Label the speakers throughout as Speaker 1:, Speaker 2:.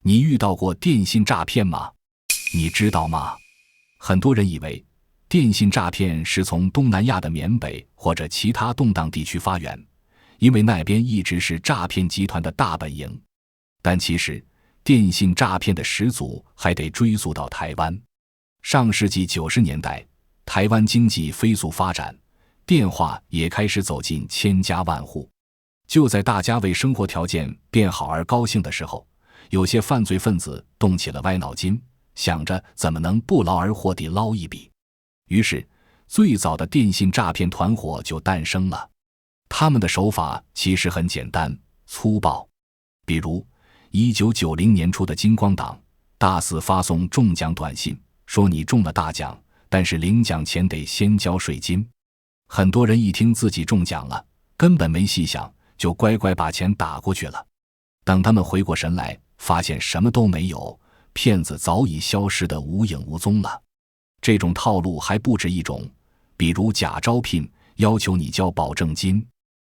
Speaker 1: 你遇到过电信诈骗吗？你知道吗？很多人以为电信诈骗是从东南亚的缅北或者其他动荡地区发源，因为那边一直是诈骗集团的大本营。但其实电信诈骗的始祖还得追溯到台湾。上世纪90年代，台湾经济飞速发展，电话也开始走进千家万户。就在大家为生活条件变好而高兴的时候，有些犯罪分子动起了歪脑筋，想着怎么能不劳而获地捞一笔。于是最早的电信诈骗团伙就诞生了。他们的手法其实很简单粗暴，比如1990年初的金光党大肆发送中奖短信，说你中了大奖，但是领奖前得先交税金。很多人一听自己中奖了，根本没细想，就乖乖把钱打过去了。等他们回过神来，发现什么都没有，骗子早已消失得无影无踪了。这种套路还不止一种，比如假招聘，要求你交保证金。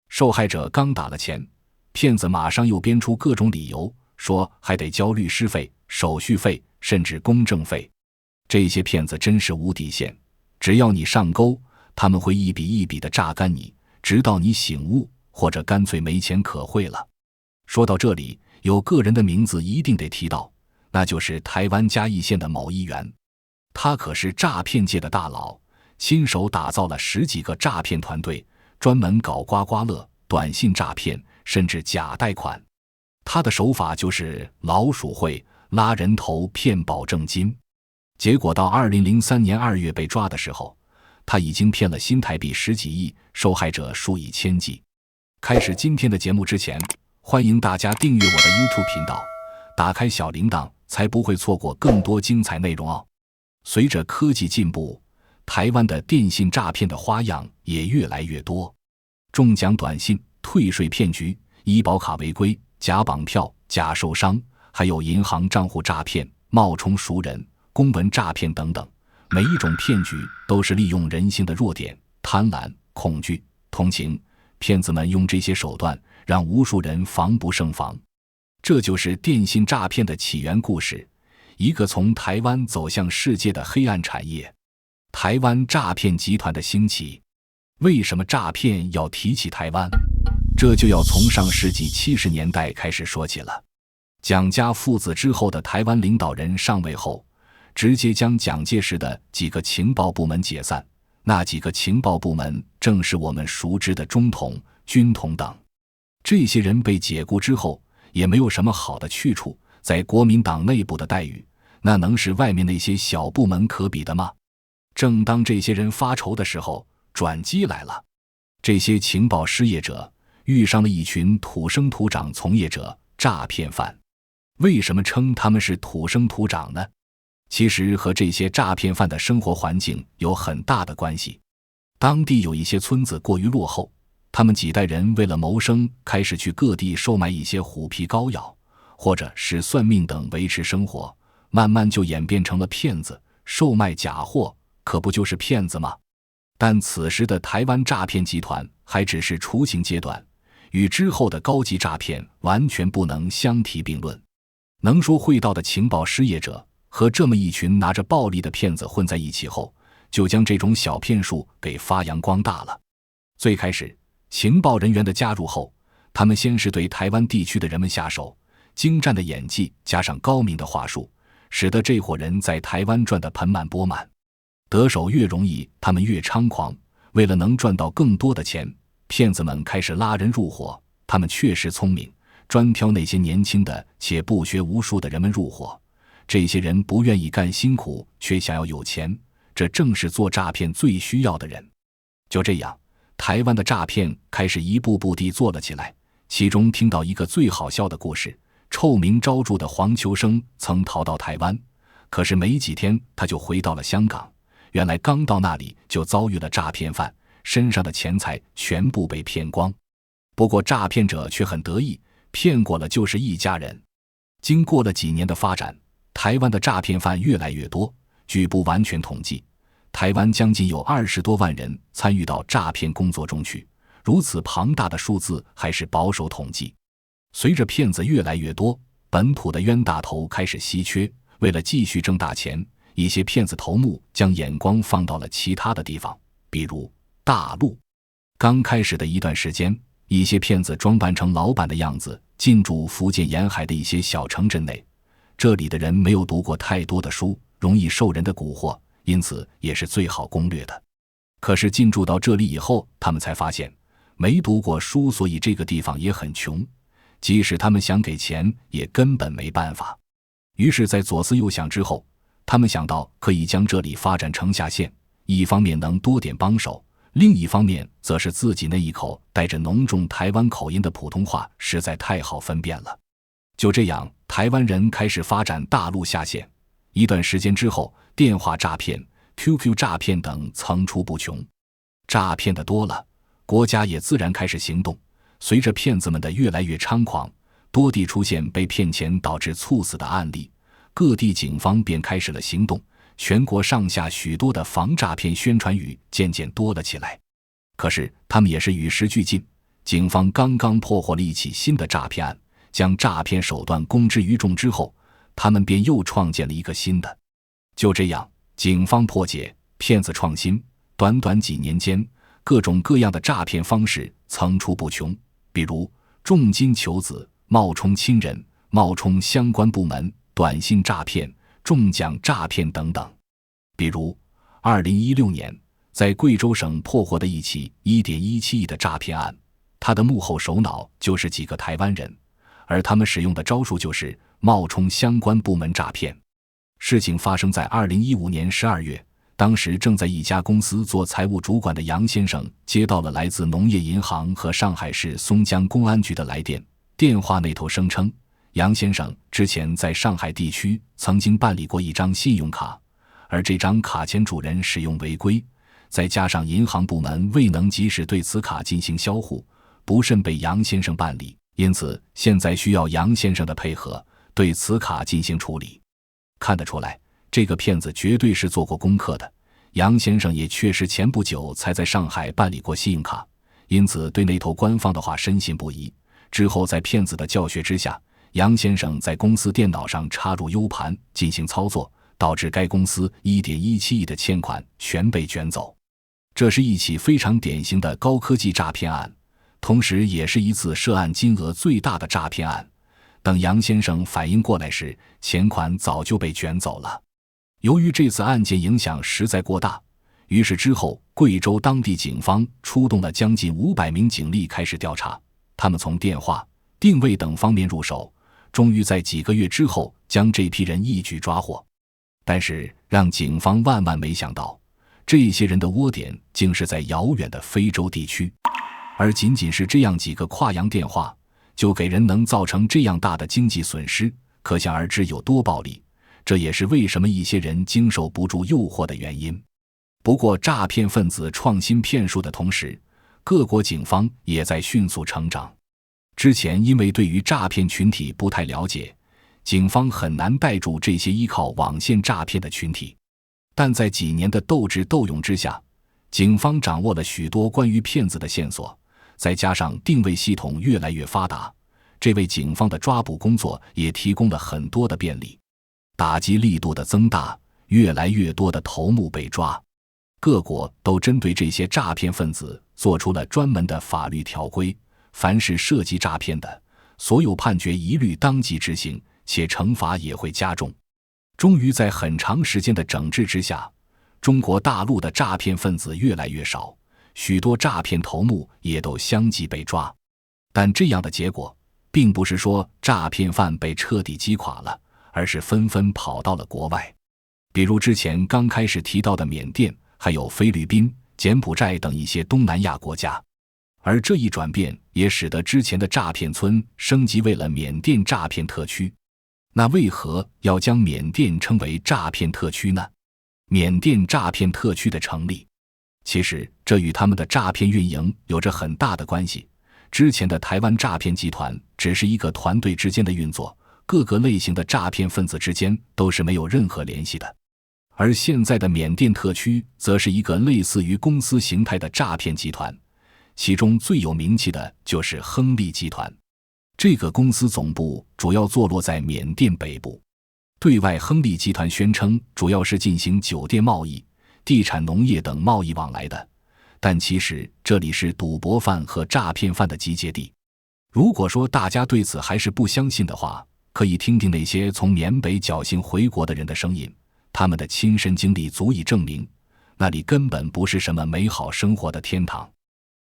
Speaker 1: 受害者刚打了钱，骗子马上又编出各种理由，说还得交律师费、手续费，甚至公证费。这些骗子真是无底线，只要你上钩，他们会一笔一笔地榨干你，直到你醒悟，或者干脆没钱可汇了。说到这里，有个人的名字一定得提到，那就是台湾嘉义县的某议员。他可是诈骗界的大佬，亲手打造了10几个诈骗团队，专门搞刮刮乐、短信诈骗，甚至假贷款。他的手法就是老鼠会，拉人头骗保证金。结果到2003年2月被抓的时候，他已经骗了新台币10几亿，受害者数以千计。开始今天的节目之前，欢迎大家订阅我的 YouTube 频道，打开小铃铛，才不会错过更多精彩内容哦。随着科技进步，台湾的电信诈骗的花样也越来越多。中奖短信、退税骗局、医保卡违规、假绑票、假受伤，还有银行账户诈骗、冒充熟人、公文诈骗等等，每一种骗局都是利用人性的弱点，贪婪、恐惧、同情，骗子们用这些手段让无数人防不胜防。这就是电信诈骗的起源故事，一个从台湾走向世界的黑暗产业。台湾诈骗集团的兴起。为什么诈骗要提起台湾？这就要从上世纪70年代开始说起了。蒋家父子之后的台湾领导人上位后，直接将蒋介石的几个情报部门解散，那几个情报部门正是我们熟知的中统、军统等。这些人被解雇之后也没有什么好的去处，在国民党内部的待遇，那能是外面那些小部门可比的吗？正当这些人发愁的时候，转机来了。这些情报失业者遇上了一群土生土长从业者，诈骗犯。为什么称他们是土生土长呢？其实和这些诈骗犯的生活环境有很大的关系。当地有一些村子过于落后，他们几代人为了谋生，开始去各地售卖一些虎皮膏药，或者是算命等维持生活，慢慢就演变成了骗子，售卖假货，可不就是骗子吗？但此时的台湾诈骗集团还只是雏形阶段，与之后的高级诈骗完全不能相提并论。能说会道的情报失业者和这么一群拿着暴力的骗子混在一起后，就将这种小骗术给发扬光大了。最开始情报人员的加入后，他们先是对台湾地区的人们下手，精湛的演技加上高明的话术，使得这伙人在台湾赚得盆满钵满。得手越容易，他们越猖狂。为了能赚到更多的钱，骗子们开始拉人入伙。他们确实聪明，专挑那些年轻的且不学无术的人们入伙。这些人不愿意干辛苦，却想要有钱，这正是做诈骗最需要的人。就这样，台湾的诈骗开始一步步地做了起来。其中听到一个最好笑的故事，臭名昭著的黄秋生曾逃到台湾，可是没几天他就回到了香港。原来刚到那里就遭遇了诈骗犯，身上的钱财全部被骗光。不过诈骗者却很得意，骗过了就是一家人。经过了几年的发展，台湾的诈骗犯越来越多，据不完全统计，台湾将近有20多万人参与到诈骗工作中去，如此庞大的数字还是保守统计。随着骗子越来越多，本土的冤大头开始稀缺，为了继续挣大钱，一些骗子头目将眼光放到了其他的地方，比如大陆。刚开始的一段时间，一些骗子装扮成老板的样子，进驻福建沿海的一些小城镇内。这里的人没有读过太多的书，容易受人的蛊惑，因此也是最好攻略的。可是进驻到这里以后，他们才发现没读过书，所以这个地方也很穷，即使他们想给钱也根本没办法。于是在左思右想之后，他们想到可以将这里发展成下线，一方面能多点帮手，另一方面则是自己那一口带着浓重台湾口音的普通话实在太好分辨了。就这样，台湾人开始发展大陆下线。一段时间之后，电话诈骗、QQ 诈骗等层出不穷。诈骗的多了，国家也自然开始行动。随着骗子们的越来越猖狂，多地出现被骗钱导致猝死的案例，各地警方便开始了行动，全国上下许多的防诈骗宣传语渐渐多了起来。可是他们也是与时俱进，警方刚刚破获了一起新的诈骗案，将诈骗手段公之于众之后，他们便又创建了一个新的。就这样，警方破解，骗子创新，短短几年间，各种各样的诈骗方式层出不穷，比如重金求子、冒充亲人、冒充相关部门、短信诈骗、中奖诈骗等等。比如2016年在贵州省破获的一起 1.17 亿的诈骗案，他的幕后首脑就是几个台湾人，而他们使用的招数就是冒充相关部门诈骗。事情发生在2015年12月，当时正在一家公司做财务主管的杨先生接到了来自农业银行和上海市松江公安局的来电，电话那头声称杨先生之前在上海地区曾经办理过一张信用卡，而这张卡前主人使用违规，再加上银行部门未能及时对此卡进行销户，不慎被杨先生办理，因此现在需要杨先生的配合，对此卡进行处理。看得出来，这个骗子绝对是做过功课的。杨先生也确实前不久才在上海办理过信用卡，因此对那头官方的话深信不疑。之后在骗子的教学之下，杨先生在公司电脑上插入 U 盘进行操作，导致该公司 1.17 亿的欠款全被卷走。这是一起非常典型的高科技诈骗案，同时也是一次涉案金额最大的诈骗案。等杨先生反应过来时，钱款早就被卷走了。由于这次案件影响实在过大，于是之后贵州当地警方出动了将近500名警力开始调查，他们从电话、定位等方面入手，终于在几个月之后将这批人一举抓获。但是让警方万万没想到，这些人的窝点竟是在遥远的非洲地区，而仅仅是这样几个跨洋电话，就给人能造成这样大的经济损失，可想而知有多暴利。这也是为什么一些人经受不住诱惑的原因。不过诈骗分子创新骗术的同时，各国警方也在迅速成长。之前因为对于诈骗群体不太了解，警方很难带住这些依靠网线诈骗的群体。但在几年的斗智斗勇之下，警方掌握了许多关于骗子的线索，再加上定位系统越来越发达，这为警方的抓捕工作也提供了很多的便利。打击力度的增大，越来越多的头目被抓，各国都针对这些诈骗分子做出了专门的法律条规，凡是涉及诈骗的，所有判决一律当即执行，且惩罚也会加重。终于在很长时间的整治之下，中国大陆的诈骗分子越来越少，许多诈骗头目也都相继被抓。但这样的结果并不是说诈骗犯被彻底击垮了，而是纷纷跑到了国外。比如之前刚开始提到的缅甸，还有菲律宾、柬埔寨等一些东南亚国家。而这一转变也使得之前的诈骗村升级为了缅甸诈骗特区。那为何要将缅甸称为诈骗特区呢？缅甸诈骗特区的成立，其实这与他们的诈骗运营有着很大的关系。之前的台湾诈骗集团只是一个团队之间的运作，各个类型的诈骗分子之间都是没有任何联系的。而现在的缅甸特区则是一个类似于公司形态的诈骗集团，其中最有名气的就是亨利集团。这个公司总部主要坐落在缅甸北部，对外亨利集团宣称主要是进行酒店贸易、地产、农业等贸易往来的，但其实这里是赌博犯和诈骗犯的集结地。如果说大家对此还是不相信的话，可以听听那些从缅北侥幸回国的人的声音，他们的亲身经历足以证明，那里根本不是什么美好生活的天堂。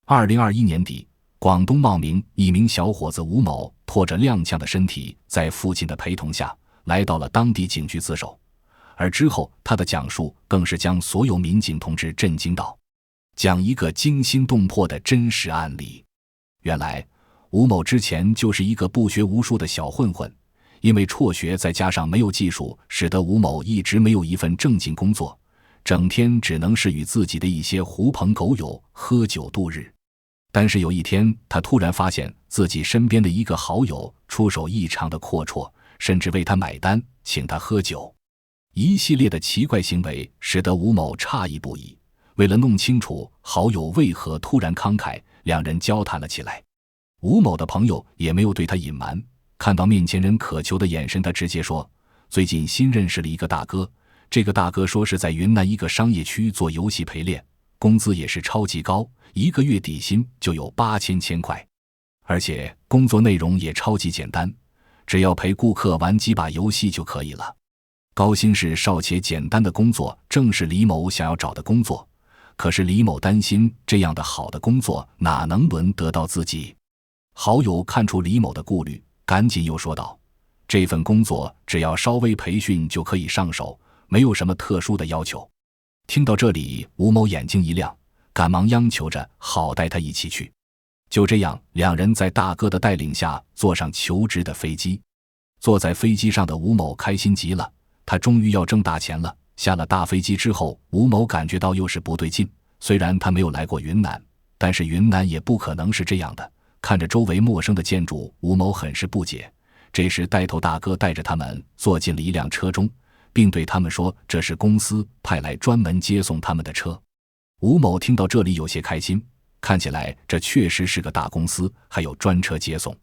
Speaker 1: 2021年底，广东茂名一名小伙子吴某拖着踉跄的身体，在父亲的陪同下来到了当地警局自首，而之后他的讲述更是将所有民警同志震惊到。讲一个惊心动魄的真实案例。原来吴某之前就是一个不学无术的小混混，因为辍学再加上没有技术，使得吴某一直没有一份正经工作，整天只能是与自己的一些狐朋狗友喝酒度日。但是有一天，他突然发现自己身边的一个好友出手异常的阔绰，甚至为他买单，请他喝酒。一系列的奇怪行为使得吴某诧异不已。为了弄清楚好友为何突然慷慨，两人交谈了起来。吴某的朋友也没有对他隐瞒，看到面前人渴求的眼神，他直接说，最近新认识了一个大哥，这个大哥说是在云南一个商业区做游戏陪练，工资也是超级高，一个月底薪就有8000块，而且工作内容也超级简单，只要陪顾客玩几把游戏就可以了。高薪是少且简单的工作，正是李某想要找的工作，可是李某担心这样的好的工作哪能轮得到自己。好友看出李某的顾虑，赶紧又说道，这份工作只要稍微培训就可以上手，没有什么特殊的要求。听到这里，吴某眼睛一亮，赶忙央求着好带他一起去。就这样，两人在大哥的带领下坐上求职的飞机。坐在飞机上的吴某开心极了，他终于要挣大钱了。下了大飞机之后，吴某感觉到又是不对劲，虽然他没有来过云南，但是云南也不可能是这样的。看着周围陌生的建筑，吴某很是不解。这时带头大哥带着他们坐进了一辆车中，并对他们说这是公司派来专门接送他们的车。吴某听到这里有些开心，看起来这确实是个大公司，还有专车接送。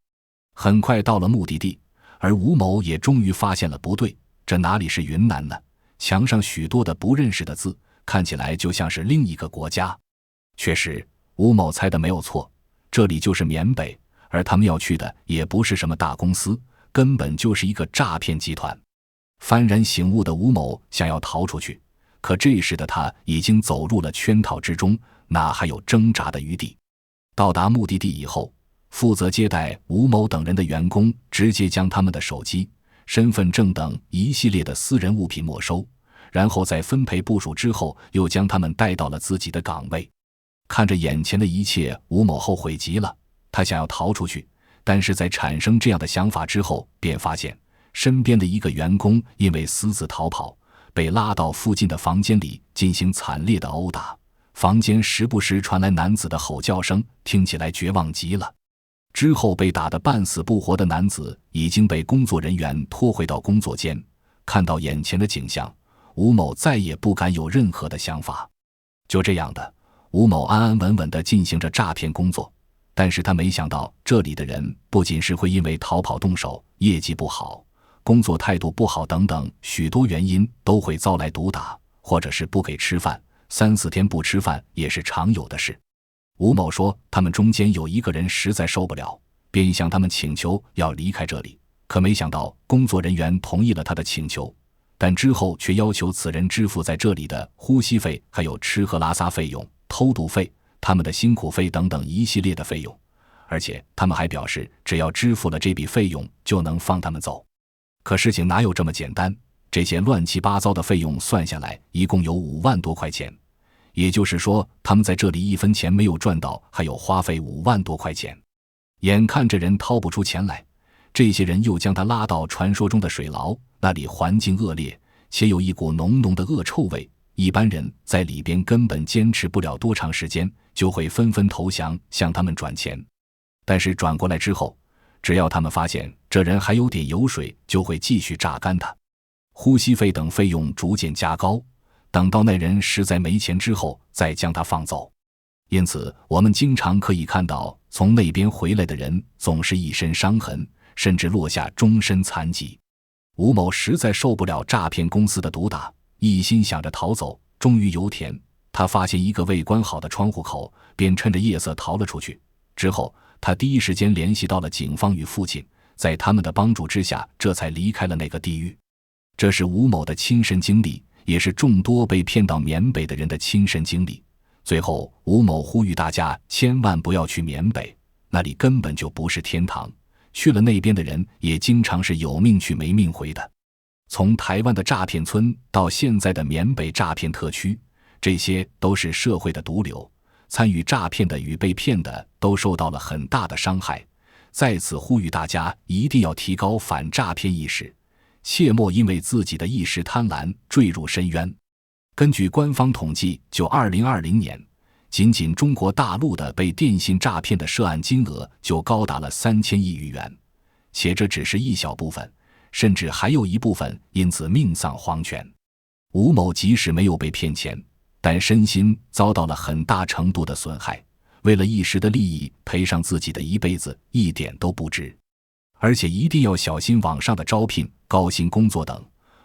Speaker 1: 很快到了目的地，而吴某也终于发现了不对，这哪里是云南呢？墙上许多的不认识的字，看起来就像是另一个国家。确实，吴某猜的没有错，这里就是缅北，而他们要去的也不是什么大公司，根本就是一个诈骗集团。幡然醒悟的吴某想要逃出去，可这时的他已经走入了圈套之中，哪还有挣扎的余地？到达目的地以后，负责接待吴某等人的员工直接将他们的手机、身份证等一系列的私人物品没收，然后在分配部署之后，又将他们带到了自己的岗位。看着眼前的一切，吴某后悔极了，他想要逃出去，但是在产生这样的想法之后，便发现身边的一个员工因为私自逃跑，被拉到附近的房间里进行惨烈的殴打，房间时不时传来男子的吼叫声，听起来绝望极了。之后被打得半死不活的男子已经被工作人员拖回到工作间。看到眼前的景象，吴某再也不敢有任何的想法。就这样的，吴某安安稳稳地进行着诈骗工作，但是他没想到这里的人不仅是会因为逃跑动手、业绩不好、工作态度不好等等许多原因都会遭来毒打，或者是不给吃饭，3-4天不吃饭也是常有的事。吴某说他们中间有一个人实在受不了，便向他们请求要离开这里，可没想到工作人员同意了他的请求，但之后却要求此人支付在这里的呼吸费，还有吃喝拉撒费用、偷渡费、他们的辛苦费等等一系列的费用，而且他们还表示只要支付了这笔费用就能放他们走。可事情哪有这么简单，这些乱七八糟的费用算下来一共有5万多块钱，也就是说他们在这里1分钱没有赚到，还有花费5万多块钱。眼看着人掏不出钱来，这些人又将他拉到传说中的水牢，那里环境恶劣，且有一股浓浓的恶臭味，一般人在里边根本坚持不了多长时间，就会纷纷投降，向他们转钱。但是转过来之后，只要他们发现这人还有点油水，就会继续榨干他。呼吸费等费用逐渐加高，等到那人实在没钱之后，再将他放走。因此我们经常可以看到从那边回来的人总是一身伤痕，甚至落下终身残疾。吴某实在受不了诈骗公司的毒打，一心想着逃走。终于油田，他发现一个未关好的窗户口，便趁着夜色逃了出去。之后他第一时间联系到了警方与父亲，在他们的帮助之下，这才离开了那个地狱。这是吴某的亲身经历，也是众多被骗到缅北的人的亲身经历。最后吴某呼吁大家千万不要去缅北，那里根本就不是天堂，去了那边的人也经常是有命去没命回的。从台湾的诈骗村到现在的缅北诈骗特区，这些都是社会的毒瘤，参与诈骗的与被骗的都受到了很大的伤害。在此呼吁大家一定要提高反诈骗意识，切莫因为自己的一时贪婪坠入深渊。根据官方统计，就2020年，仅仅中国大陆的被电信诈骗的涉案金额就高达了3000亿余元，且这只是一小部分，甚至还有一部分因此命丧黄泉。吴某即使没有被骗钱，但身心遭到了很大程度的损害，为了一时的利益赔上自己的一辈子，一点都不值。而且一定要小心网上的招聘、高薪工作等，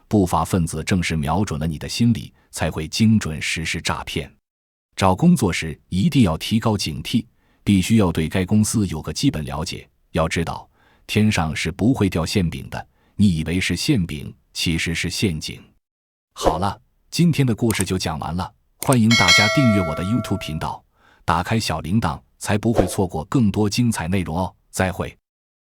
Speaker 1: 不法分子正是瞄准了你的心理，才会精准实施诈骗。找工作时一定要提高警惕，必须要对该公司有个基本了解。要知道，天上是不会掉馅饼的，你以为是馅饼，其实是陷阱。好了，今天的故事就讲完了，欢迎大家订阅我的 YouTube 频道，打开小铃铛，才不会错过更多精彩内容哦。再会。